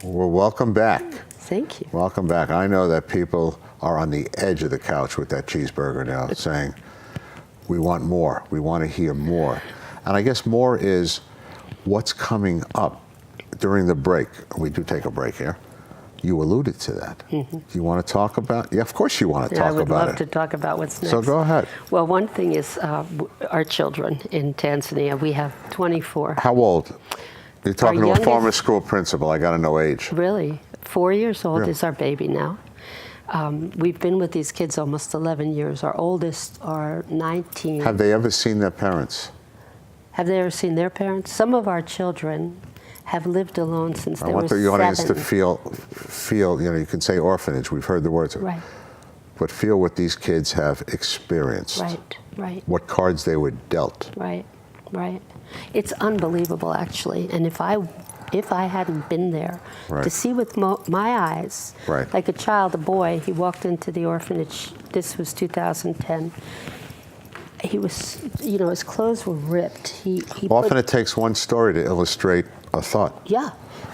Well, welcome back. Thank you. Welcome back. I know that people are on the edge of the couch with that cheeseburger now saying, we want more. We want to hear more. And I guess more is what's coming up during the break. We do take a break here. You alluded to that. Mm-hmm. Do you want to talk about? Yeah, of course you want to talk about it. I would love to talk about what's next. So go ahead. Well, one thing is our children in Tanzania. We have 24. How old? You're talking to a former youngest- school principal. I got to know age. Really? 4 years old Yeah. is our baby now. We've been with these kids almost 11 years. Our oldest are 19. Have they ever seen their parents? Have they ever seen their parents? Some of our children have lived alone since they were 7. I want the audience to feel, you know, you can say orphanage. We've heard the words. Right. But feel what these kids have experienced. Right, right. What cards they were dealt. Right, right. It's unbelievable, actually. And if I hadn't been there Right. to see with my eyes, Right. like a child, a boy, he walked into the orphanage. This was 2010. He was, you know, his clothes were ripped. He Often it takes one story to illustrate a thought. Yeah,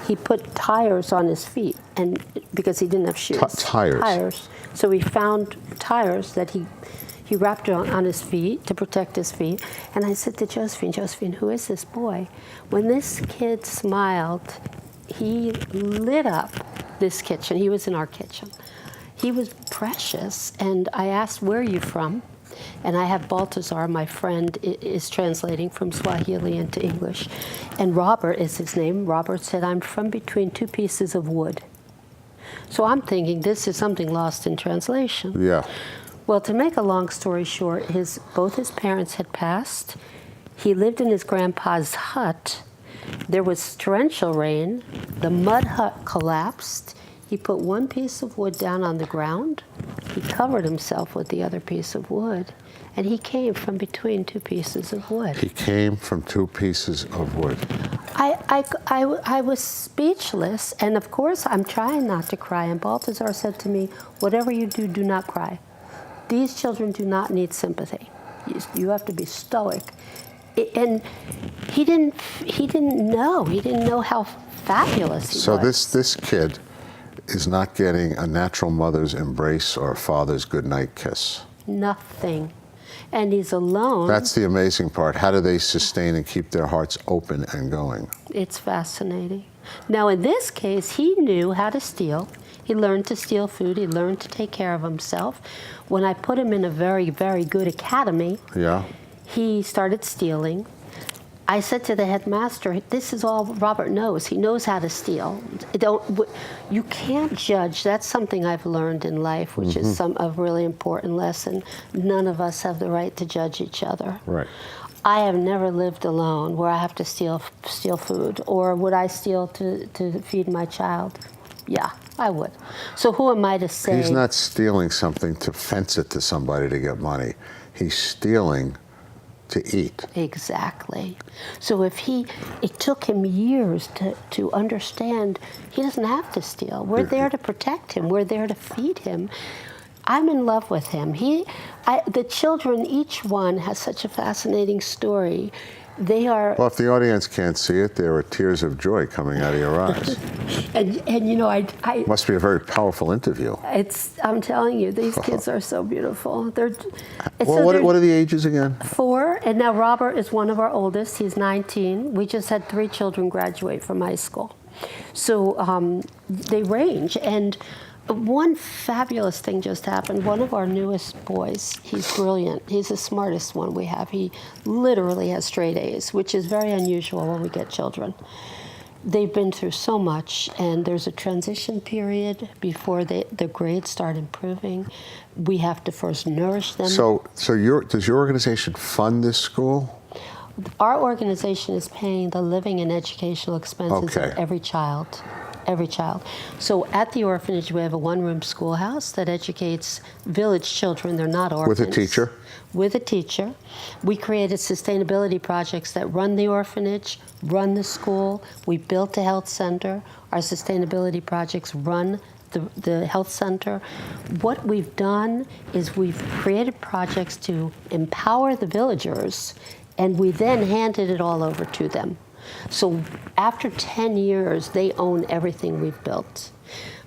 he put tires on his feet, and because he didn't have shoes. Tires. Tires. So he found tires that he wrapped on his feet to protect his feet. And I said to Josephine, who is this boy? When this kid smiled, he lit up this kitchen. He was in our kitchen. He was precious. And I asked, where are you from? And I have Baltazar, my friend, is translating from Swahili into English. And Robert is his name. Robert said, I'm from between 2 pieces of wood. So I'm thinking this is something lost in translation. Yeah. Well, to make a long story short, both his parents had passed. He lived in his grandpa's hut. There was torrential rain. The mud hut collapsed. He put 1 piece of wood down on the ground. He covered himself with the other piece of wood. And he came from between 2 pieces of wood. He came from 2 pieces of wood. I was speechless. And of course, I'm trying not to cry. And Baltazar said to me, whatever you do, do not cry. These children do not need sympathy. You have to be stoic. And he didn't know how fabulous he was. So this kid is not getting a natural mother's embrace or a father's goodnight kiss. Nothing. And he's alone. That's the amazing part. How do they sustain and keep their hearts open and going? It's fascinating. Now, in this case, he knew how to steal. He learned to steal food. He learned to take care of himself. When I put him in a very, very good academy, Yeah. he started stealing. I said to the headmaster, this is all Robert knows. He knows how to steal. You can't judge. That's something I've learned in life, which is a really important lesson. None of us have the right to judge each other. Right. I have never lived alone where I have to steal food. Or would I steal to feed my child? Yeah, I would. So who am I to say? He's not stealing something to fence it to somebody to get money. He's stealing to eat. Exactly. So it took him years to understand he doesn't have to steal. We're there to protect him. We're there to feed him. I'm in love with him. The children, each one has such a fascinating story. They are. Well, if the audience can't see it, there are tears of joy coming out of your eyes. and you know, I Must be a very powerful interview. I'm telling you, these kids are so beautiful. What are the ages again? 4, and now Robert is one of our oldest. He's 19. We just had 3 children graduate from high school. So they range. And one fabulous thing just happened. One of our newest boys, he's brilliant. He's the smartest one we have. He literally has straight A's, which is very unusual when we get children. They've been through so much, and there's a transition period before the grades start improving. We have to first nourish them. So does your organization fund this school? Our organization is paying the living and educational expenses of every child. Every child. So at the orphanage, we have a 1-room schoolhouse that educates village children. They're not orphans. With a teacher? With a teacher. We created sustainability projects that run the orphanage, run the school. We built a health center. Our sustainability projects run the health center. What we've done is we've created projects to empower the villagers, and we then handed it all over to them. So after 10 years, they own everything we've built.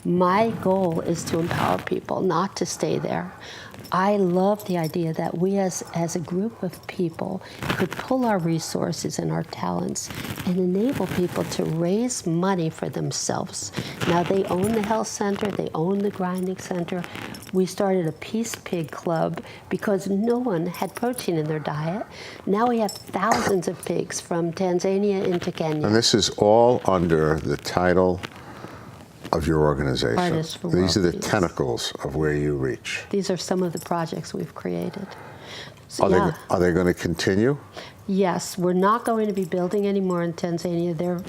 My goal is to empower people, not to stay there. I love the idea that we as a group of people could pull our resources and our talents and enable people to raise money for themselves. Now they own the health center, they own the grinding center. We started a Peace Pig Club because no one had protein in their diet. Now we have thousands of pigs from Tanzania into Kenya. And this is all under the title of your organization. Artists for These are the World Peace. tentacles of where you reach. These are some of the projects we've created. So, yeah. Are they going to continue? Yes, we're not going to be building anymore in Tanzania.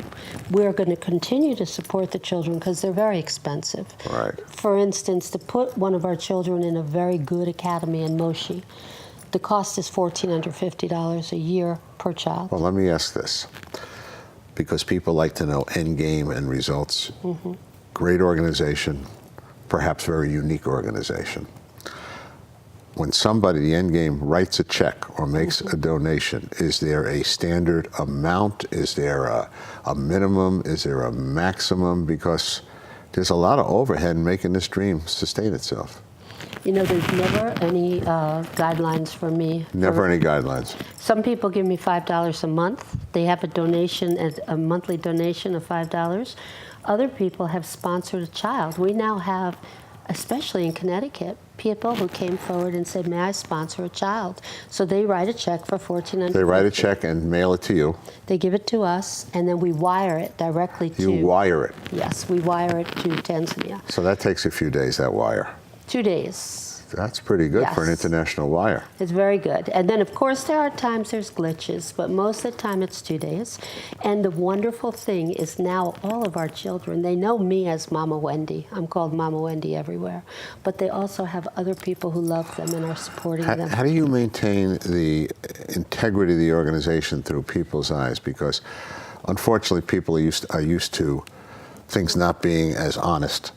We're going to continue to support the children because they're very expensive. Right. For instance, to put one of our children in a very good academy in Moshi, the cost is $1,450 a year per child. Well, let me ask this, because people like to know end game and results. Mm-hmm. Great organization, perhaps very unique organization. When somebody, the end game, writes a check or makes a donation, is there a standard amount? Is there a minimum? Is there a maximum? Because there's a lot of overhead in making this dream sustain itself. You know, there's never any guidelines for me. Never any guidelines. Some people give me $5 a month. They have a donation, a monthly donation of $5. Other people have sponsored a child. We now have, especially in Connecticut, people who came forward and said, may I sponsor a child? So they write a check for $1,450. They write a check and mail it to you. They give it to us, and then we wire it directly to... You wire it? Yes, we wire it to Tanzania. So that takes a few days, that wire. 2 days. That's pretty good for an international wire. It's very good. And then, of course, there are times there's glitches, but most of the time it's 2 days. And the wonderful thing is now all of our children, they know me as Mama Wendy. I'm called Mama Wendy everywhere. But they also have other people who love them and are supporting them. How do you maintain the integrity of the organization through people's eyes? Because, unfortunately, people are used to things not being as honest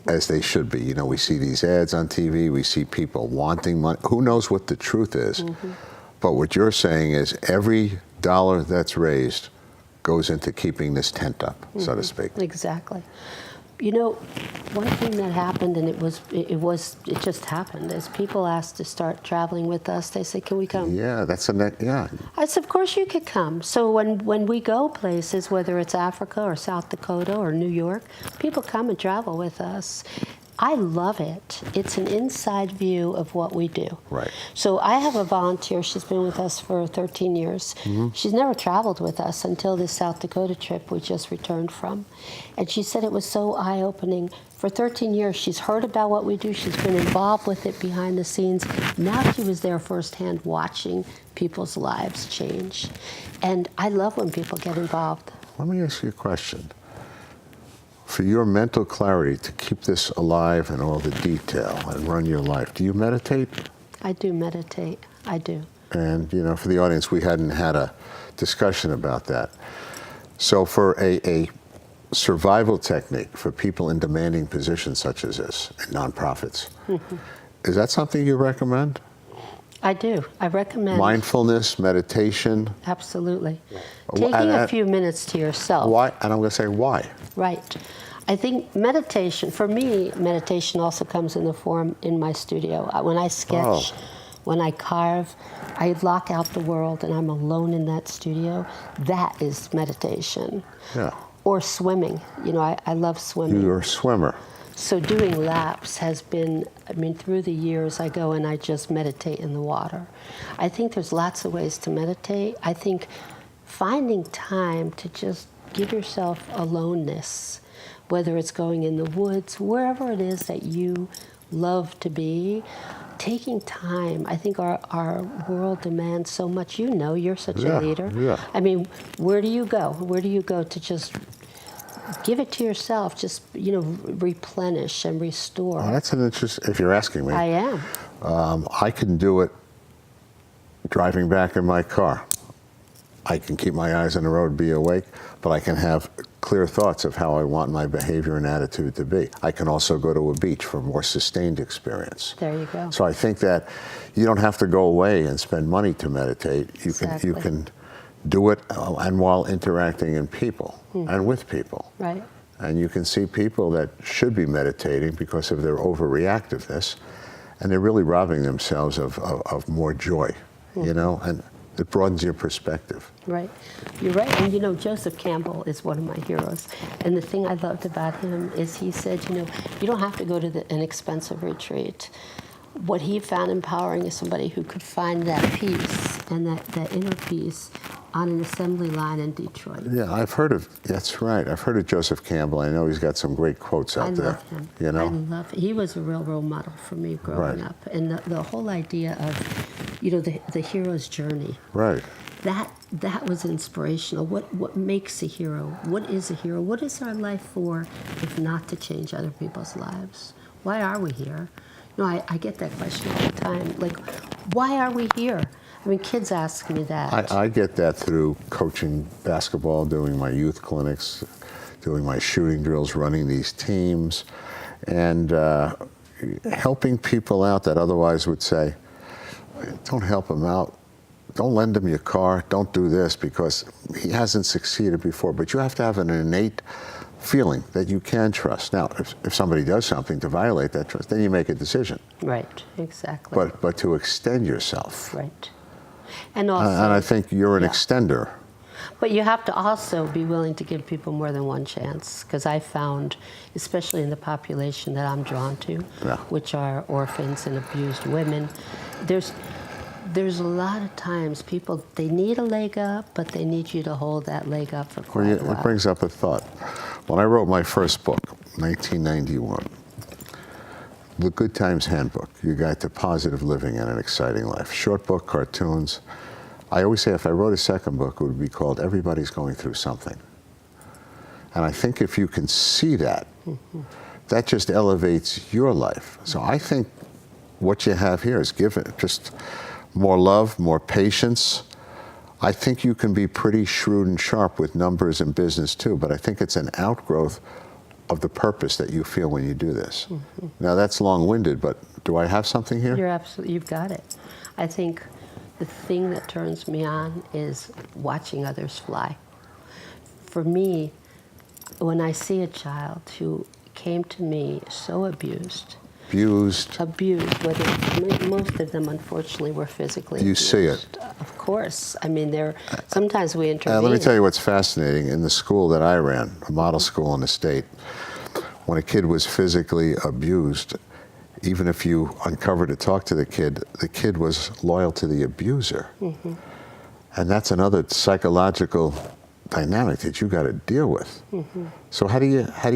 as they should be. You know, we see these ads on TV, we see people wanting money. Who knows what the truth is? But what you're saying is every dollar that's raised goes into keeping this tent up, so to speak. Exactly. You know, one thing that happened, and it just happened, is people asked to start traveling with us. They said, can we come? Yeah, yeah. I said, of course you could come. So when we go places, whether it's Africa or South Dakota or New York, people come and travel with us. I love it. It's an inside view of what we do. Right. So I have a volunteer. She's been with us for 13 years. She's never traveled with us until this South Dakota trip we just returned from. And she said it was so eye-opening. For 13 years, she's heard about what we do. She's been involved with it behind the scenes. Now she was there firsthand watching people's lives change. And I love when people get involved. Let me ask you a question. For your mental clarity to keep this alive and all the detail and run your life, do you meditate? I do meditate. I do. And, you know, for the audience, we hadn't had a discussion about that. So for a survival technique for people in demanding positions such as this, in nonprofits, is that something you recommend? I do. I recommend mindfulness, meditation. Absolutely. Taking a few minutes to yourself. Why? And I'm going to say why. Right. I think meditation, for me, meditation also comes in the form in my studio. When I sketch, when I carve, I lock out the world and I'm alone in that studio. That is meditation. Yeah. Or swimming. You know, I love swimming. You're a swimmer. So doing laps has been, I mean, through the years I go and I just meditate in the water. I think there's lots of ways to meditate. I think finding time to just give yourself aloneness, whether it's going in the woods, wherever it is that you love to be, taking time. I think our world demands so much. You know, you're such a leader. Yeah. I mean, where do you go? Where do you go to just give it to yourself, just, you know, replenish and restore? Well, that's an interest, if you're asking me. I am. I can do it driving back in my car. I can keep my eyes on the road, be awake, but I can have clear thoughts of how I want my behavior and attitude to be. I can also go to a beach for a more sustained experience. There you go. So I think that you don't have to go away and spend money to meditate. You can do it and while interacting in people and with people. Right. And you can see people that should be meditating because of their overreactiveness, and they're really robbing themselves of more joy, you know, and it broadens your perspective. Right. You're right. And, you know, Joseph Campbell is one of my heroes. And the thing I loved about him is he said, you know, you don't have to go to an expensive retreat. What he found empowering is somebody who could find that peace and that inner peace on an assembly line in Detroit. Yeah, I've heard of, that's right. I've heard of Joseph Campbell. I know he's got some great quotes out there. I love him. You know? I love him. He was a real role model for me growing Right. up. And the whole idea of, you know, the hero's journey. Right. That was inspirational. What makes a hero? What is a hero? What is our life for if not to change other people's lives? Why are we here? You know, I get that question all the time. Like, why are we here? I mean, kids ask me that. I get that through coaching basketball, doing my youth clinics, doing my shooting drills, running these teams, and helping people out that otherwise would say, don't help him out. Don't lend him your car. Don't do this because he hasn't succeeded before. But you have to have an innate feeling that you can trust. Now, if somebody does something to violate that trust, then you make a decision. Right, exactly. But to extend yourself. Right. And also, And I think you're an yeah. extender. But you have to also be willing to give people more than one chance, because I found, especially in the population that I'm drawn to, Yeah. which are orphans and abused women, there's a lot of times people, they need a leg up, but they need you to hold that leg up for quite a while. It brings up a thought. When I wrote my first book, 1991, The Good Times Handbook, Your Guide to Positive Living and an Exciting Life. Short book, cartoons. I always say if I wrote a second book, it would be called Everybody's Going Through Something. And I think if you can see that, that just elevates your life. So I think what you have here is given just more love, more patience. I think you can be pretty shrewd and sharp with numbers and business too, but I think it's an outgrowth of the purpose that you feel when you do this. Now that's long-winded, but do I have something here? You've got it. I think the thing that turns me on is watching others fly. For me, when I see a child who came to me so abused, whether most of them unfortunately were physically You abused. see it. Of course. I mean, sometimes we intervene. Let me tell you what's fascinating. In the school that I ran, a model school in the state, when a kid was physically abused, even if you uncovered to talk to the kid was loyal to the abuser. And that's another psychological dynamic that you got to deal with. So how do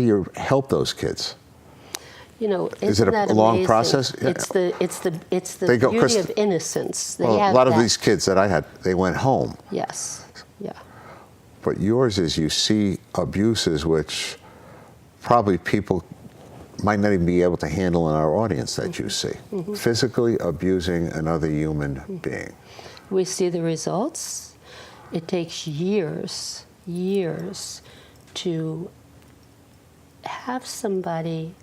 you help those kids? You know, Is it a that long amazing? process? It's the They go- beauty of innocence. They Well, a have lot of that. these kids that I had, they went home. Yes. Yeah. But yours is you see abuses which probably people might not even be able to handle in our audience that you see. Physically abusing another human being. We see the results. It takes years to have somebody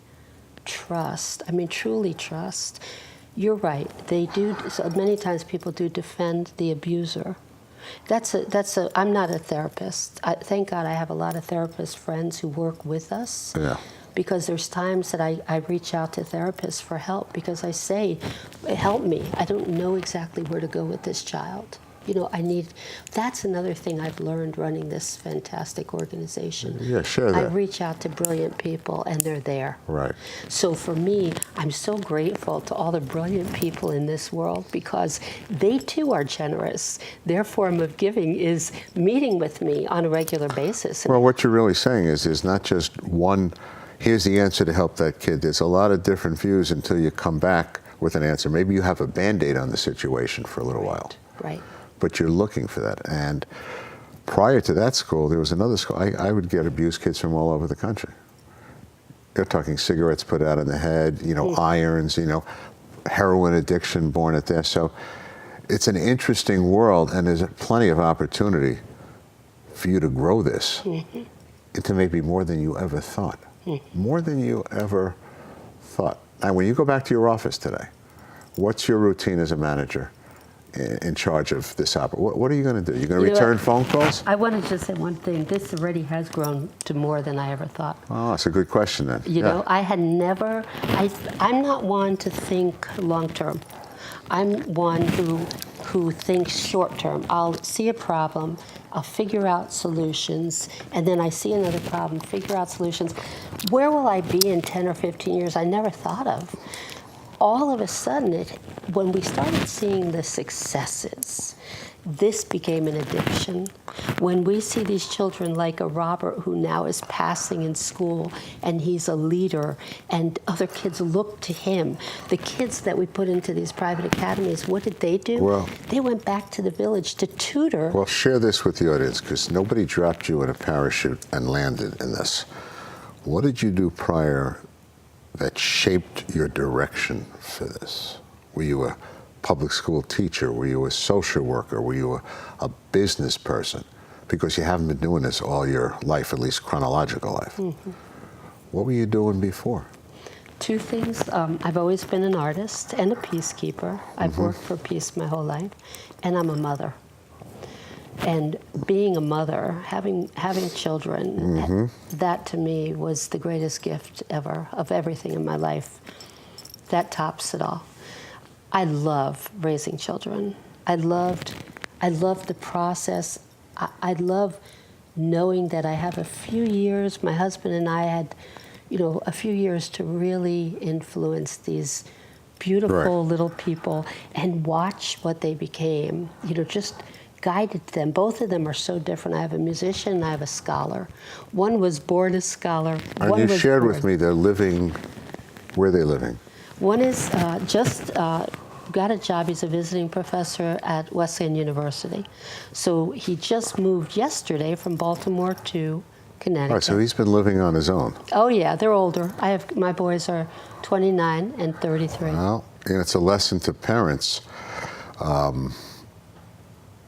trust, truly trust. You're right, they do, so many times people do defend the abuser. I'm not a therapist. Thank God I have a lot of therapist friends who work with us. Yeah. Because there's times that I reach out to therapists for help because I say, help me. I don't know exactly where to go with this child. You know, that's another thing I've learned running this fantastic organization. Yeah, share I that. reach out to brilliant people and they're there. Right. So for me, I'm so grateful to all the brilliant people in this world because they too are generous. Their form of giving is meeting with me on a regular basis. Well, what you're really saying is there's not just one, here's the answer to help that kid. There's a lot of different views until you come back with an answer. Maybe you have a Band-Aid on the situation for a little while. Right. But you're looking for that. And prior to that school, there was another school. I would get abused kids from all over the country. They're talking cigarettes put out in the head, irons, heroin addiction born at there. So it's an interesting world, and there's plenty of opportunity for you to grow this into maybe more than you ever thought. More than you ever thought. And when you go back to your office today, what's your routine as a manager in charge of this operation. What are you going to do? You're going to You know return what? phone calls? I want to just say one thing. This already has grown to more than I ever thought. Oh, that's a good question then. You know, I had never, I'm not one to think long term. I'm one who thinks short term. I'll see a problem, I'll figure out solutions, and then I see another problem, figure out solutions. Where will I be in 10 or 15 years? I never thought of. All of a sudden, when we started seeing the successes, this became an addiction. When we see these children like a Robert who now is passing in school and he's a leader and other kids look to him, the kids that we put into these private academies, what did they do? Well, they went back to the village to tutor. Well, share this with the audience because nobody dropped you in a parachute and landed in this. What did you do prior that shaped your direction for this? Were you a public school teacher? Were you a social worker? Were you a business person? Because you haven't been doing this all your life, at least chronological life. Mm-hmm. What were you doing before? Two things. I've always been an artist and a peacekeeper. I've worked for peace my whole life, and I'm a mother. And being a mother, having children, that to me was the greatest gift ever of everything in my life. That tops it all. I love raising children. I loved the process. I love knowing that I have a few years. My husband and I had, a few years to really influence these beautiful little people and watch what they became. Just guided them. Both of them are so different. I have a musician and I have a scholar. One was born a scholar. And you shared with me they're living, where are they living? One is just got a job. He's a visiting professor at Wesleyan University. So he just moved yesterday from Baltimore to Connecticut. All right, so he's been living on his own. Oh yeah, they're older. My boys are 29 and 33. Well, it's a lesson to parents.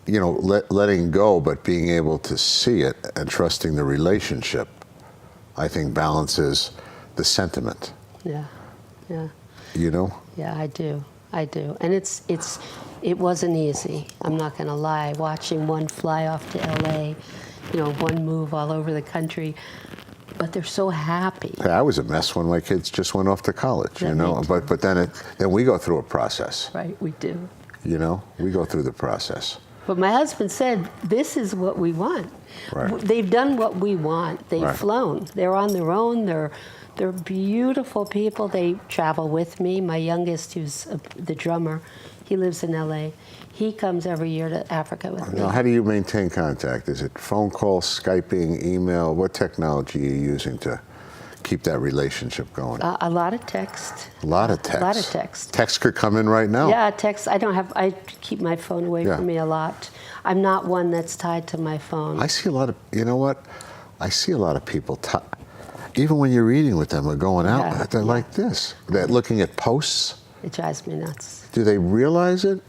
Letting go, but being able to see it and trusting the relationship, I think balances the sentiment. Yeah. Yeah, I do. And it wasn't easy. I'm not going to lie. Watching one fly off to LA, one move all over the country, but they're so happy. Hey, I was a mess when my kids just went off to college, but then we go through a process. Right, we do. We go through the process. But my husband said, this is what we want. Right. They've done what we want. They've flown. They're on their own. They're beautiful people. They travel with me. My youngest, who's the drummer, he lives in LA. He comes every year to Africa with me. Now, how do you maintain contact? Is it phone calls, Skyping, email? What technology are you using to keep that relationship going? A lot of text. A lot of text. A lot of text. Text could come in right now. Yeah, text. I keep my phone away from me a lot. I'm not one that's tied to my phone. I see a lot of, I see a lot of people, even when you're eating with them or going out, they're like this. They're looking at posts. It drives me nuts. Do they realize it?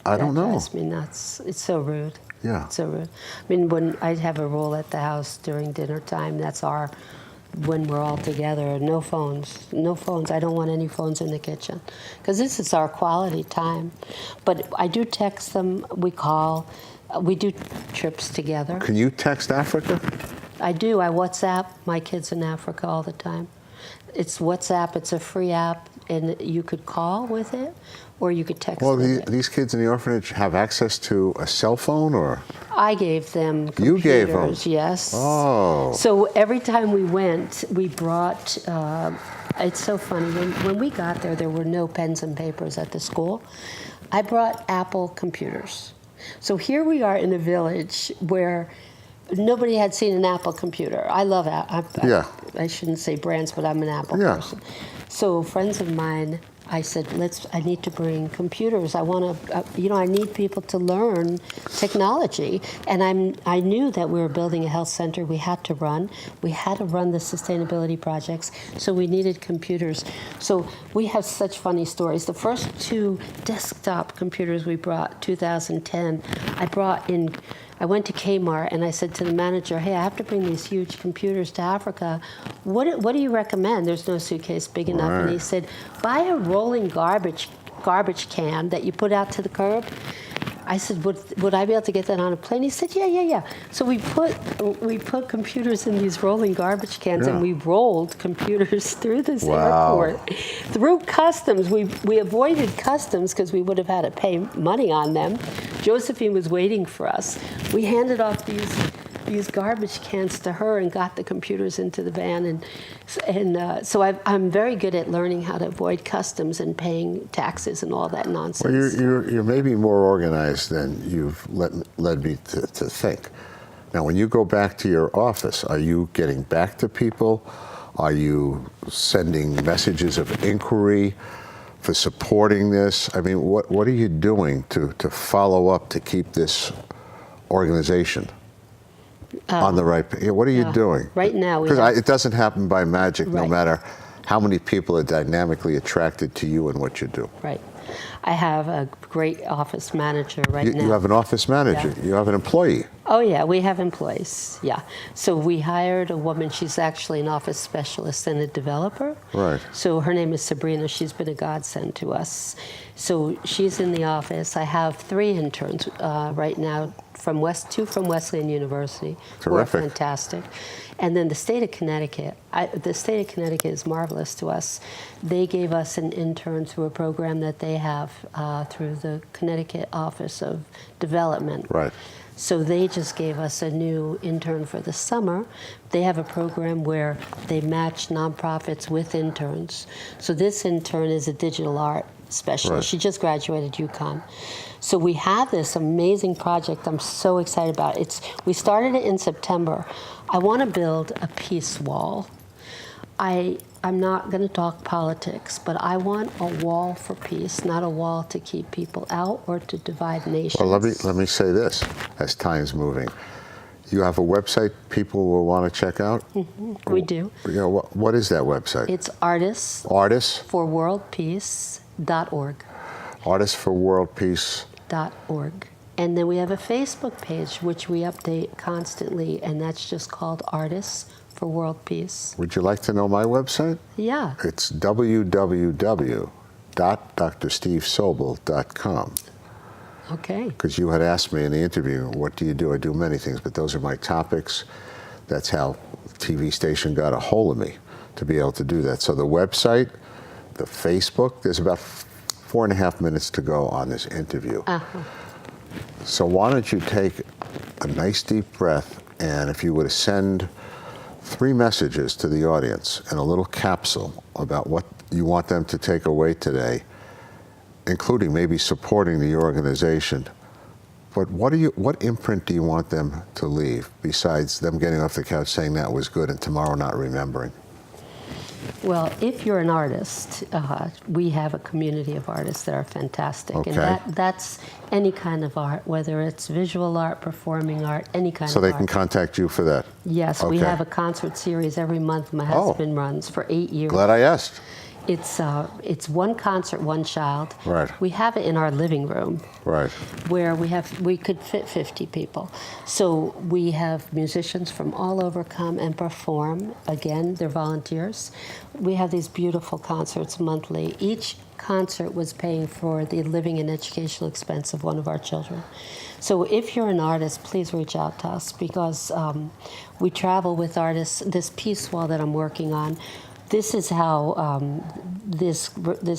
I don't know. It drives me nuts. It's so rude. Yeah. It's so rude. I mean, when I have a rule at the house during dinner time, when we're all together, no phones. I don't want any phones in the kitchen because this is our quality time. But I do text them. We call. We do trips together. Can you text Africa? I do. I WhatsApp my kids in Africa all the time. It's WhatsApp. It's a free app, and you could call with it, or you could text. Well, with it. these kids in the orphanage have access to a cell phone, or? I gave them computers. You gave them? Yes. Oh. So every time we went, we brought. It's so funny. When we got there, there were no pens and papers at the school. I brought Apple computers. So here we are in a village where nobody had seen an Apple computer. I love Apple. I shouldn't say brands, but I'm an Apple person. So friends of mine, I said, I need to bring computers. I want to, I need people to learn technology. And I knew that we were building a health center. We had to run the sustainability projects. So we needed computers. So we have such funny stories. The first 2 desktop computers we brought, 2010, I went to Kmart and I said to the manager, hey, I have to bring these huge computers to Africa. What do you recommend? There's no suitcase big enough. Right. And he said, buy a rolling garbage can that you put out to the curb I said, would I be able to get that on a plane? He said, yeah. So we put computers in these rolling garbage cans, and we rolled computers through this airport, through customs. We avoided customs because we would have had to pay money on them. Josephine was waiting for us. We handed off these garbage cans to her and got the computers into the van, and so I'm very good at learning how to avoid customs and paying taxes and all that nonsense. Well, you're maybe more organized than you've led me to think. Now, when you go back to your office, are you getting back to people? Are you sending messages of inquiry for supporting this? I mean, what are you doing to follow up to keep this organization on the right page? What are you doing? Right now, because it doesn't happen by magic, no Right. matter how many people are dynamically attracted to you and what you do. Right. I have a great office manager right now. You have an office manager. Yeah. You have an employee. Oh, yeah, we have employees, yeah. So we hired a woman, she's actually an office specialist and a developer. Right. So her name is Sabrina, she's been a godsend to us. So she's in the office. I have 3 interns right now, two from Wesleyan University, who are Terrific. fantastic. And then the state of Connecticut, is marvelous to us. They gave us an intern through a program that they have through the Connecticut Office of Development. Right. So they just gave us a new intern for the summer. They have a program where they match nonprofits with interns. So this intern is a digital art specialist. Right. She just graduated UConn. So we have this amazing project I'm so excited about. We started it in September. I want to build a peace wall. I'm not going to talk politics, but I want a wall for peace, not a wall to keep people out or to divide nations. Well, let me say this, as time's moving. You have a website people will want to check out? Mm-hmm. We do. You know, what is that website? It's Artists Artists for World Peace.org. Artists for World Peace. .org. And then we have a Facebook page, which we update constantly, and that's just called Artists for World Peace. Would you like to know my website? Yeah. It's www.drstevesobel.com. Okay. Because you had asked me in the interview, what do you do? I do many things, but those are my topics. That's how the TV station got a hold of me, to be able to do that. So the website, the Facebook, there's about 4.5 minutes to go on this interview. So why don't you take a nice deep breath, and if you were to send 3 messages to the audience in a little capsule about what you want them to take away today, including maybe supporting the organization, but what imprint do you want them to leave besides them getting off the couch saying that was good and tomorrow not remembering? Well, if you're an artist, we have a community of artists that are fantastic. Okay. And that's any kind of art, whether it's visual art, performing art, any kind of So art. they can contact you for that? Yes, we Okay. have a concert series every month my husband runs for 8 years. Glad I asked. It's one concert, one child. Right. We have it in our living room. Right. Where we could fit 50 people. So we have musicians from all over come and perform. Again, they're volunteers. We have these beautiful concerts monthly. Each concert was paying for the living and educational expense of one of our children. So if you're an artist, please reach out to us, because we travel with artists. This peace wall that I'm working on, this is how this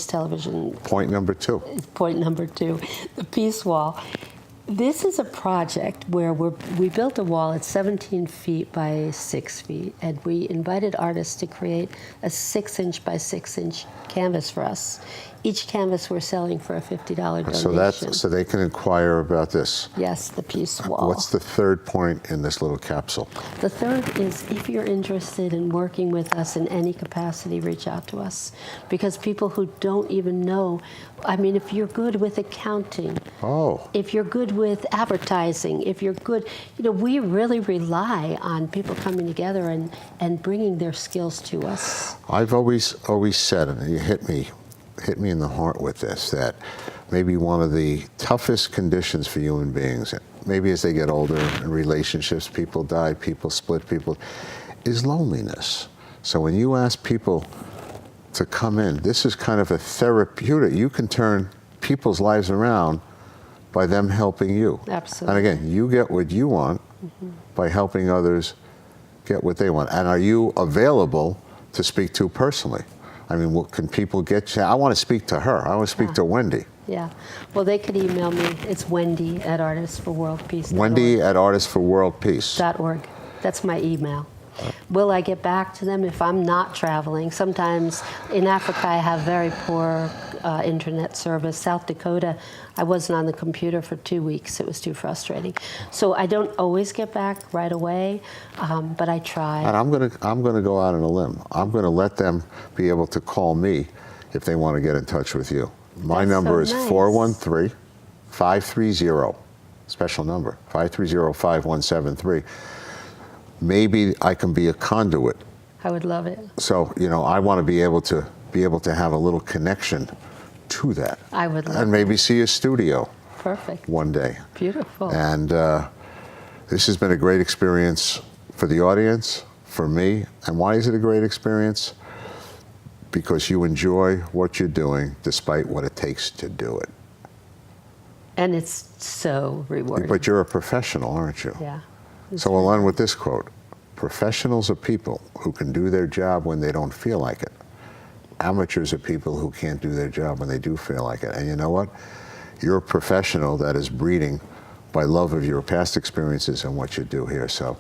television... Point number 2. Point number 2, the peace wall. This is a project where we built a wall at 17 feet by 6 feet, and we invited artists to create a 6-inch by 6-inch canvas for us. Each canvas we're selling for a $50 donation. So they can inquire about this. Yes, the peace wall. What's the 3rd point in this little capsule? The 3rd is, if you're interested in working with us in any capacity, reach out to us. Because people who don't even know, I mean, if you're good with accounting, if you're good with advertising, if you're good, we really rely on people coming together and bringing their skills to us. I've always said, and you hit me in the heart with this, that maybe one of the toughest conditions for human beings, maybe as they get older in relationships, people die, people split, is loneliness. So when you ask people to come in, this is kind of a therapeutic. You can turn people's lives around by them helping you. Absolutely. And again, you get what you want by helping others get what they want. And are you available to speak to personally? I mean, can people get you? I want to speak to her. I want to speak to Wendy. Yeah. Well, they could email me. It's Wendy at artistsforworldpeace.org. Wendy at artistsforworldpeace.org. That's my email. Will I get back to them if I'm not traveling? Sometimes in Africa I have very poor internet service. South Dakota, I wasn't on the computer for 2 weeks. It was too frustrating. So I don't always get back right away, but I try. And I'm gonna go out on a limb. I'm gonna let them be able to call me if they want to get in touch with you. My number is 413-530, special number, 530-5173. Maybe I can be a conduit. I would love it. So, you know, I want to be able to have a little connection to that. I would love And maybe see a studio Perfect. one day. Beautiful. And this has been a great experience for the audience, for me. And why is it a great experience? Because you enjoy what you're doing despite what it takes to do it. And it's so rewarding. But you're a professional, aren't you? Yeah. So we'll end with this quote. Professionals are people who can do their job when they don't feel like it. Amateurs are people who can't do their job when they do feel like it. And you know what? You're a professional that is breeding by love of your past experiences and what you do here. So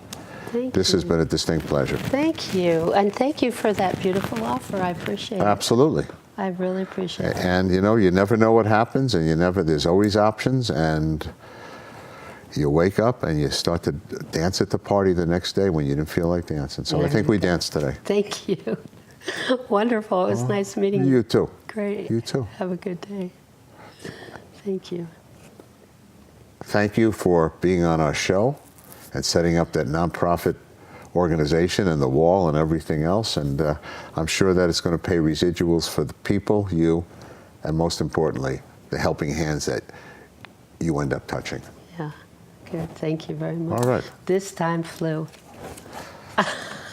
this has been a distinct pleasure. Thank you. And thank you for that beautiful offer. I appreciate it. Absolutely. I really appreciate it. And you know, you never know what happens, and there's always options, and you wake up and you start to dance at the party the next day when you didn't feel like dancing. So I think we danced today. Thank you. Wonderful. It was nice meeting you. You too. Great. You too. Have a good day. Thank you. Thank you for being on our show and setting up that nonprofit organization and the wall and everything else. And I'm sure that it's going to pay residuals for the people, you, and most importantly, the helping hands that you end up touching. Yeah. Good. Thank you very much. All right. This time flew.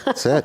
That's it.